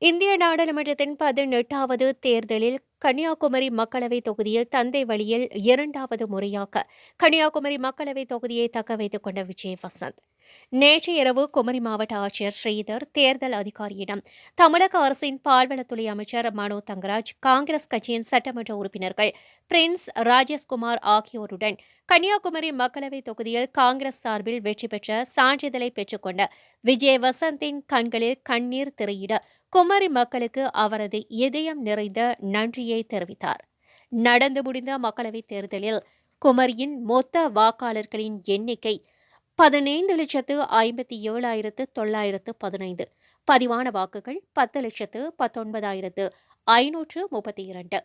இந்திய நாடாளுமன்றத்தின் 18வது தேர்தலில் கன்னியாகுமரி மக்களவைத் தொகுதியில் தந்தை வழியில் இரண்டாவது முறையாக கன்னியாகுமரி மக்களவைத் தொகுதியை தக்கவைத்துக் கொண்ட விஜய் வசந்த் நேற்று இரவு குமரி மாவட்ட ஆட்சியர் ஸ்ரீதர் தேர்தல் அதிகாரியிடம் தமிழக அரசின் பால்வளத்துறை அமைச்சர் மனோ தங்கராஜ் காங்கிரஸ் கட்சியின் சட்டமன்ற உறுப்பினர்கள் பிரின்ஸ் ராஜேஷ்குமார் ஆகியோருடன் கன்னியாகுமரி மக்களவைத் தொகுதியில் காங்கிரஸ் சார்பில் வெற்றி பெற்ற சான்றிதழை பெற்றுக்கொண்ட விஜய் வசந்தின் கண்களில் கண்ணீர் திரையிட குமரி மக்களுக்கு அவரது இதயம் நிறைந்த நன்றியை தெரிவித்தார். நடந்து முடிந்த மக்களவைத் தேர்தலில் குமரியின் மொத்த வாக்காளர்களின் எண்ணிக்கை 15,57,915. பதிவான வாக்குகள் 10,19,532.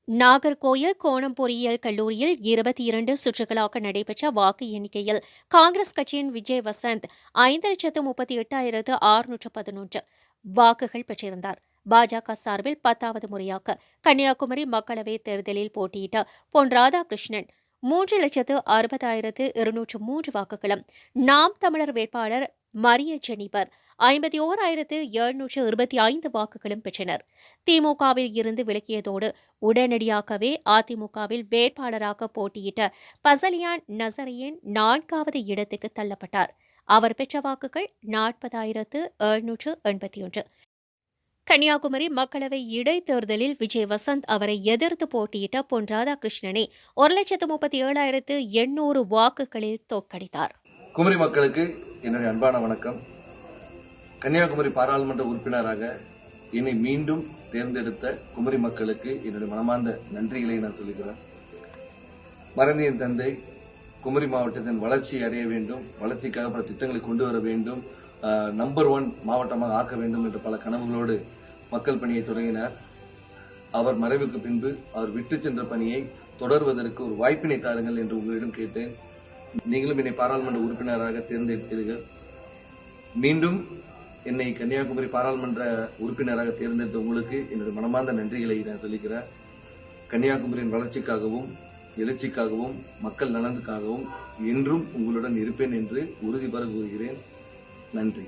நாகர்கோயில் கோணம் பொறியியல் கல்லூரியில் 22 சுற்றுகளாக நடைபெற்ற வாக்கு எண்ணிக்கையில் காங்கிரஸ் கட்சியின் விஜய் வசந்த் 5,38,611 வாக்குகள் பெற்றிருந்தார். பாஜக சார்பில் 10வது முறையாக கன்னியாகுமரி மக்களவைத் தேர்தலில் போட்டியிட்ட பொன் ராதாகிருஷ்ணன் 3,60,203 வாக்குகளும், நாம் தமிழர் வேட்பாளர் மரிய ஜெனிபர் 51,725 வாக்குகளும் பெற்றனர். திமுகவில் இருந்து விலகியதோடு உடனடியாகவே அதிமுகவில் வேட்பாளராக போட்டியிட்ட பசலியான் நசரையன் 4வது இடத்துக்கு தள்ளப்பட்டார். அவர் பெற்ற வாக்குகள் 40,781. கன்னியாகுமரி மக்களவை இடைத்தேர்தலில் விஜய் வசந்த் அவரை எதிர்த்து போட்டியிட்ட பொன் ராதாகிருஷ்ணனை 1,37,800 வாக்குகளில் தோற்கடித்தார். குமரி மக்களுக்கு என்னுடைய அன்பான வணக்கம். கன்னியாகுமரி பாராளுமன்ற உறுப்பினராக என்னை மீண்டும் தேர்ந்தெடுத்த குமரி மக்களுக்கு என்னுடைய மனமார்ந்த நன்றிகளை நான் சொல்லுகிறேன். மறைந்த என் தந்தை குமரி மாவட்டத்தின் வளர்ச்சி அடைய வேண்டும், வளர்ச்சிக்காக பல திட்டங்களை கொண்டு வர வேண்டும், நம்பர் 1 மாவட்டமாக ஆக்க வேண்டும் என்ற பல கனவுகளோடு மக்கள் பணியை தொடங்கினார். அவர் மறைவுக்கு பின்பு அவர் விட்டு சென்ற பணியை தொடர்வதற்கு ஒரு வாய்ப்பினை தாருங்கள் என்று உங்களிடம் கேட்டேன். நீங்களும் என்னை பாராளுமன்ற உறுப்பினராக தேர்ந்தெடுத்தீர்கள். மீண்டும் என்னை கன்னியாகுமரி பாராளுமன்ற உறுப்பினராக தேர்ந்தெடுத்த உங்களுக்கு என்னுடைய மனமார்ந்த நன்றிகளை நான் சொல்லிக்கிறேன். கன்னியாகுமரியின் வளர்ச்சிக்காகவும் எழுச்சிக்காகவும் மக்கள் நலனுக்காகவும் என்றும் உங்களுடன் இருப்பேன் என்று உறுதிபட கூறுகிறேன். நன்றி.